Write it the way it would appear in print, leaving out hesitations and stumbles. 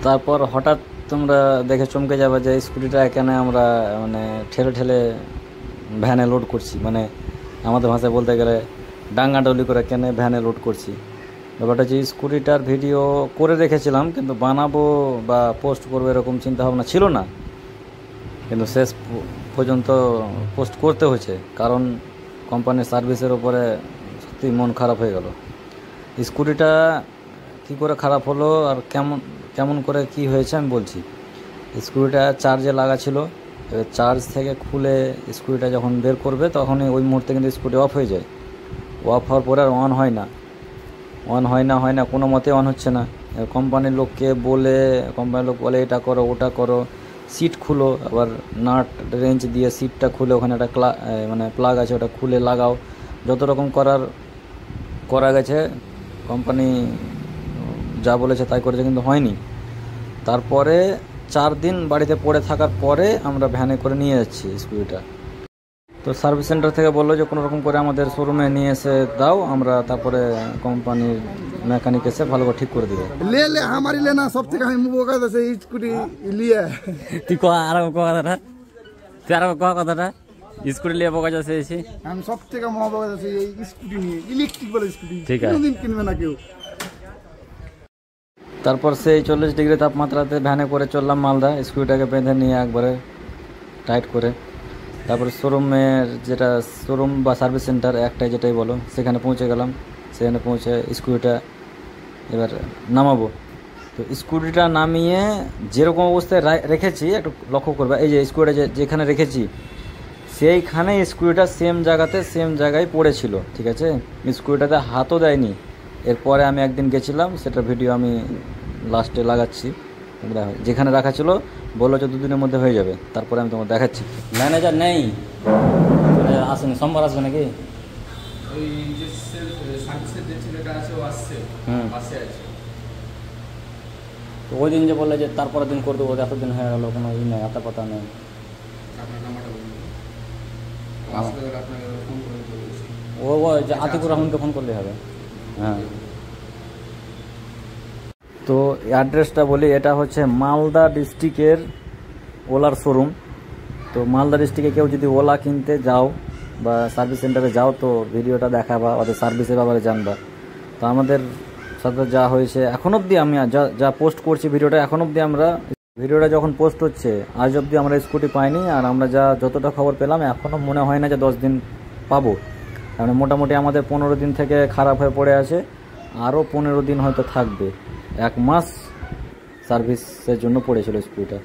তারপর হঠাৎ তোমরা দেখে চমকে যাবে যে স্কুটিটা এখানে আমরা মানে ঠেলে ঠেলে ভ্যানে লোড করছি, মানে আমাদের ভাষায় বলতে গেলে ডাঙ্গাডলি করে কেনে ভ্যানে লোড করছি। ব্যাপারটা যে স্কুটিটার ভিডিও করে রেখেছিলাম, কিন্তু বানাবো বা পোস্ট করবো এরকম চিন্তাভাবনা ছিল না, কিন্তু শেষ পর্যন্ত পোস্ট করতে হয়েছে, কারণ কোম্পানির সার্ভিসের ওপরে সত্যি মন খারাপ হয়ে গেল। স্কুটিটা কী করে খারাপ হলো আর কেমন করে কি হয়েছে আমি বলছি। স্ক্রুটা চার্জে লাগা ছিল, চার্জ থেকে খুলে স্ক্রুটা যখন বের করবে তখনই ওই মুহূর্তে কিন্তু স্ক্রুটি অফ হয়ে যায়। অফ হওয়ার পরে আর অন হয় না, কোনো মতে অন হচ্ছে না। কোম্পানির লোককে বলে, কোম্পানির লোক বলে এটা করো ওটা করো, সিট খুলো, আবার নাট রেঞ্চ দিয়ে সিটটা খুলে ওখানে একটা মানে প্লাগ আছে ওটা খুলে লাগাও, যত রকম করা গেছে। কোম্পানি যা বলেছে তাই করেছে, কিন্তু হয়নি। তারপরে 4 দিন বাড়িতে পড়ে থাকার পরে আমরা ভ্যানে করে নিয়ে যাচ্ছি স্কুটিটা। তো সার্ভিস সেন্টার থেকে বললো যে কোনো রকম করে আমাদের শোরুমে নিয়ে এসে দাও, আমরা তারপরে কোম্পানির মেকানিক এসে ভালো করে ঠিক করে দিবে। ले हमारी लेना सब থেকে আমি মুবকা আছে স্কুটি লিয়ে তুই কথাটা স্কুটি লিয়ে বোকা যাচ্ছে এসে আমি সব থেকে মুবকা আছে এই স্কুটি নিয়ে, ইলেকট্রিক বলে স্কুটি। ঠিক আছে, কোনদিন কিনবে না কেউ। তারপর সেই 40 ডিগ্রি তাপমাত্রাতে ভ্যানে করে চললাম মালদা, স্কুটিটাকে বেঁধে নিয়ে একবারে টাইট করে। তারপরে শোরুমের যেটা শোরুম বা সার্ভিস সেন্টার একটাই যেটাই বলো, সেখানে পৌঁছে গেলাম। সেখানে পৌঁছে স্কুটিটা এবার নামাবো। তো স্কুটিটা নামিয়ে যেরকম অবস্থায় রেখেছি একটু লক্ষ্য করবে, এই যে স্কুটিটা যেখানে রেখেছি সেইখানে স্কুটিটা সেম জায়গায় পড়েছিল, ঠিক আছে। স্কুটিটাতে হাতও দেয়নি। এরপরে আমি একদিন গেছিলাম, সেটা ভিডিও আমি লাস্টে লাগাচ্ছি। যেখানে রাখা ছিল বললো যে 2 দিনের মধ্যে হয়ে যাবে, তারপরে আমি তোমাকে দেখাচ্ছি। ম্যানেজার নেই, আসেনি, সোমবার আসবে নাকি? তো ওই দিন যে বললে যে তারপরের দিন করে দেবো, এতদিন হয়ে গেলো, কোনো ই নেই, হাতে পাতা নেই। ও যে আতিকুর রহমানকে ফোন করলে হবে। হ্যাঁ, তো অ্যাড্রেসটা বলি, এটা হচ্ছে মালদা ডিস্ট্রিক্টের ওলার শোরুম। তো মালদা ডিস্ট্রিক্টে কেউ যদি ওলা কিনতে যাও বা সার্ভিস সেন্টারে যাও, তো ভিডিওটা দেখাবা, ওদের সার্ভিসের ব্যাপারে জানবা। তো আমাদের সাথে যা হয়েছে এখন অবধি, আমি যা পোস্ট করছি ভিডিওটা, এখন অবধি ভিডিওটা যখন পোস্ট হচ্ছে আজ অবধি আমরা স্কুটি পাইনি। আর আমরা যতটা খবর পেলাম এখনও মনে হয় না যে 10 দিন পাবো। কারণ মোটামুটি আমাদের 15 দিন থেকে খারাপ হয়ে পড়ে আছে, আরও 15 দিন হয়তো থাকবে। 1 মাস সার্ভিসের জন্য পড়েছিল স্কুটিটা।